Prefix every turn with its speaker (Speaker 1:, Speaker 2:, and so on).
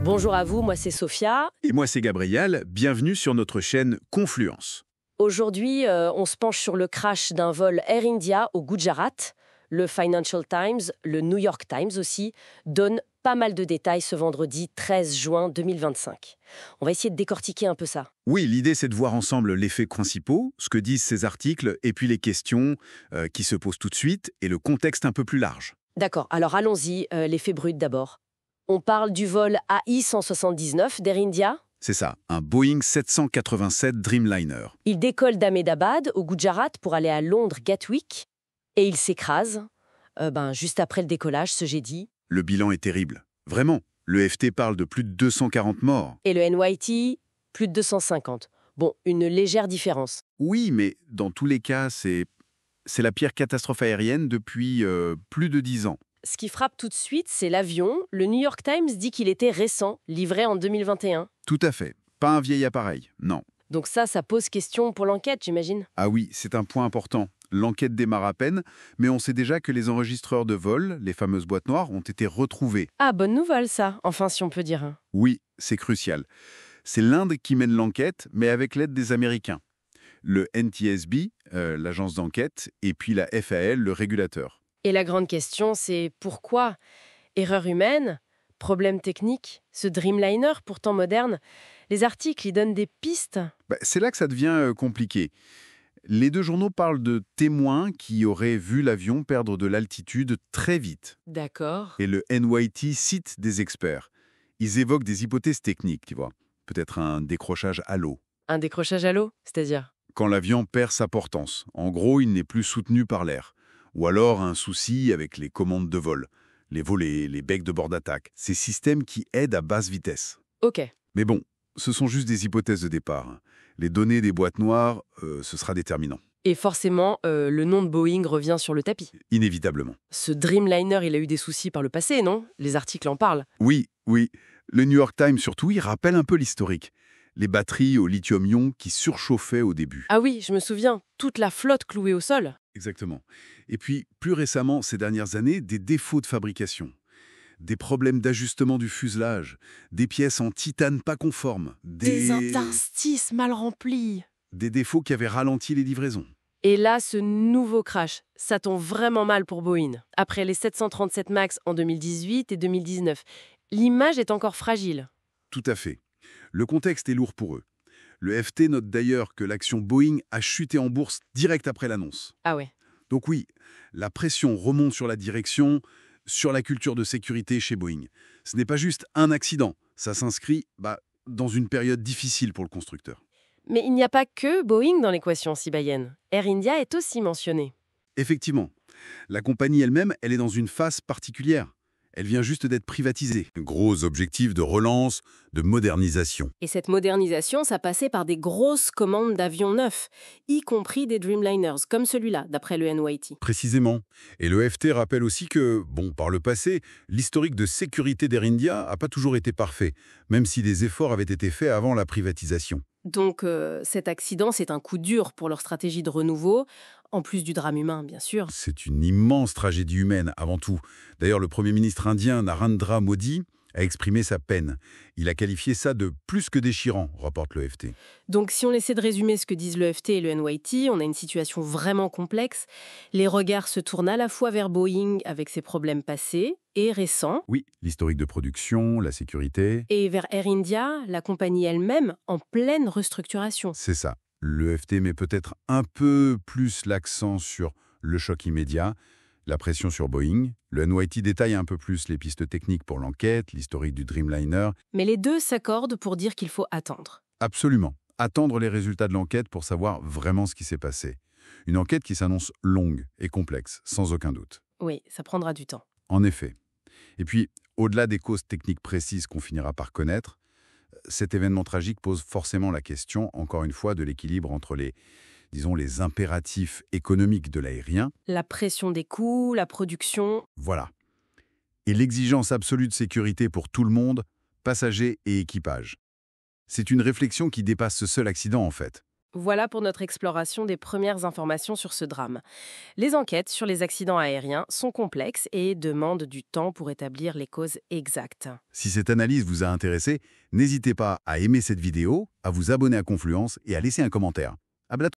Speaker 1: Bonjour à vous, moi c'est Sophia.
Speaker 2: Et moi c'est Gabriel, bienvenue sur notre chaîne Confluence.
Speaker 1: Aujourd'hui, on se penche sur le crash d'un vol Air India au Gujarat. Le Financial Times, le New York Times aussi, donnent pas mal de détails ce vendredi 13 juin 2025. On va essayer de décortiquer un peu ça.
Speaker 2: Oui, l'idée c'est de voir ensemble les faits principaux, ce que disent ces articles, et puis les questions qui se posent tout de suite, et le contexte un peu plus large.
Speaker 1: D'accord, alors allons-y, les faits bruts d'abord. On parle du vol AI-179 d'Air India.
Speaker 2: C'est ça, un Boeing 787 Dreamliner.
Speaker 1: Il décolle d'Ahmedabad au Gujarat pour aller à Londres Gatwick et il s'écrase juste après le décollage ce jeudi.
Speaker 2: Le bilan est terrible. Vraiment, le FT parle de plus de 240 morts.
Speaker 1: Et le NYT, plus de 250. Bon, une légère différence.
Speaker 2: Oui, mais dans tous les cas, c'est la pire catastrophe aérienne depuis plus de 10 ans.
Speaker 1: Ce qui frappe tout de suite, c'est l'avion. Le New York Times dit qu'il était récent, livré en 2021.
Speaker 2: Tout à fait. Pas un vieil appareil, non.
Speaker 1: Donc ça pose question pour l'enquête, j'imagine.
Speaker 2: Ah oui, c'est un point important. L'enquête démarre à peine, mais on sait déjà que les enregistreurs de vol, les fameuses boîtes noires, ont été retrouvés.
Speaker 1: Ah, bonne nouvelle ça, enfin si on peut dire.
Speaker 2: Oui, c'est crucial. C'est l'Inde qui mène l'enquête, mais avec l'aide des Américains. Le NTSB, l'agence d'enquête, et puis la FAL, le régulateur.
Speaker 1: Et la grande question, c'est pourquoi? Erreur humaine? Problème technique? Ce Dreamliner, pourtant moderne? Les articles y donnent des pistes.
Speaker 2: C'est là que ça devient compliqué. Les deux journaux parlent de témoins qui auraient vu l'avion perdre de l'altitude très vite.
Speaker 1: D'accord.
Speaker 2: Et le NYT cite des experts. Ils évoquent des hypothèses techniques, tu vois. Peut-être un décrochage à l'eau.
Speaker 1: Un décrochage à l'eau, c'est-à-dire?
Speaker 2: Quand l'avion perd sa portance. En gros, il n'est plus soutenu par l'air. Ou alors un souci avec les commandes de vol, les volets, les becs de bord d'attaque. Ces systèmes qui aident à basse vitesse.
Speaker 1: Ok.
Speaker 2: Mais bon, ce sont juste des hypothèses de départ. Les données des boîtes noires, ce sera déterminant.
Speaker 1: Et forcément, le nom de Boeing revient sur le tapis.
Speaker 2: Inévitablement.
Speaker 1: Ce Dreamliner, il a eu des soucis par le passé, non? Les articles en parlent.
Speaker 2: Oui. Le New York Times, surtout, il rappelle un peu l'historique. Les batteries au lithium-ion qui surchauffaient au début.
Speaker 1: Ah oui, je me souviens, toute la flotte clouée au sol.
Speaker 2: Exactement. Et puis, plus récemment, ces dernières années, des défauts de fabrication. Des problèmes d'ajustement du fuselage, des pièces en titane pas conformes,
Speaker 1: Des interstices mal remplis.
Speaker 2: des défauts qui avaient ralenti les livraisons.
Speaker 1: Et là, ce nouveau crash, ça tombe vraiment mal pour Boeing. Après les 737 MAX en 2018 et 2019, l'image est encore fragile.
Speaker 2: Tout à fait. Le contexte est lourd pour eux. Le FT note d'ailleurs que l'action Boeing a chuté en bourse direct après l'annonce.
Speaker 1: Ah ouais.
Speaker 2: Donc oui, la pression remonte sur la direction, sur la culture de sécurité chez Boeing. Ce n'est pas juste un accident, ça s'inscrit dans une période difficile pour le constructeur.
Speaker 1: Mais il n'y a pas que Boeing dans l'équation sibayenne. Air India est aussi mentionné.
Speaker 2: Effectivement, la compagnie elle-même, elle est dans une phase particulière. Elle vient juste d'être privatisée. Gros objectif de relance, de modernisation.
Speaker 1: Et cette modernisation, ça passait par des grosses commandes d'avions neufs, y compris des Dreamliners, comme celui-là, d'après le NYT.
Speaker 2: Précisément. Et le FT rappelle aussi que, par le passé, l'historique de sécurité d'Air India n'a pas toujours été parfait, même si des efforts avaient été faits avant la privatisation.
Speaker 1: Donc cet accident, c'est un coup dur pour leur stratégie de renouveau, en plus du drame humain, bien sûr.
Speaker 2: C'est une immense tragédie humaine, avant tout. D'ailleurs, le Premier ministre indien Narendra Modi a exprimé sa peine. Il a qualifié ça de plus que déchirant, rapporte le FT.
Speaker 1: Donc si on essaie de résumer ce que disent le FT et le NYT, on a une situation vraiment complexe. Les regards se tournent à la fois vers Boeing avec ses problèmes passés et récents.
Speaker 2: Oui, l'historique de production, la sécurité.
Speaker 1: Et vers Air India, la compagnie elle-même en pleine restructuration.
Speaker 2: C'est ça. Le FT met peut-être un peu plus l'accent sur le choc immédiat, la pression sur Boeing. Le NYT détaille un peu plus les pistes techniques pour l'enquête, l'historique du Dreamliner.
Speaker 1: Mais les deux s'accordent pour dire qu'il faut attendre.
Speaker 2: Absolument. Attendre les résultats de l'enquête pour savoir vraiment ce qui s'est passé. Une enquête qui s'annonce longue et complexe, sans aucun doute.
Speaker 1: Oui, ça prendra du temps.
Speaker 2: En effet. Et puis, au-delà des causes techniques précises qu'on finira par connaître, cet événement tragique pose forcément la question, encore une fois, de l'équilibre entre les impératifs économiques de l'aérien.
Speaker 1: La pression des coûts, la production.
Speaker 2: Voilà. Et l'exigence absolue de sécurité pour tout le monde, passagers et équipage. C'est une réflexion qui dépasse ce seul accident, en fait.
Speaker 1: Voilà pour notre exploration des premières informations sur ce drame. Les enquêtes sur les accidents aériens sont complexes et demandent du temps pour établir les causes exactes.
Speaker 2: Si cette analyse vous a intéressé, n'hésitez pas à aimer cette vidéo, à vous abonner à Confluence et à laisser un commentaire.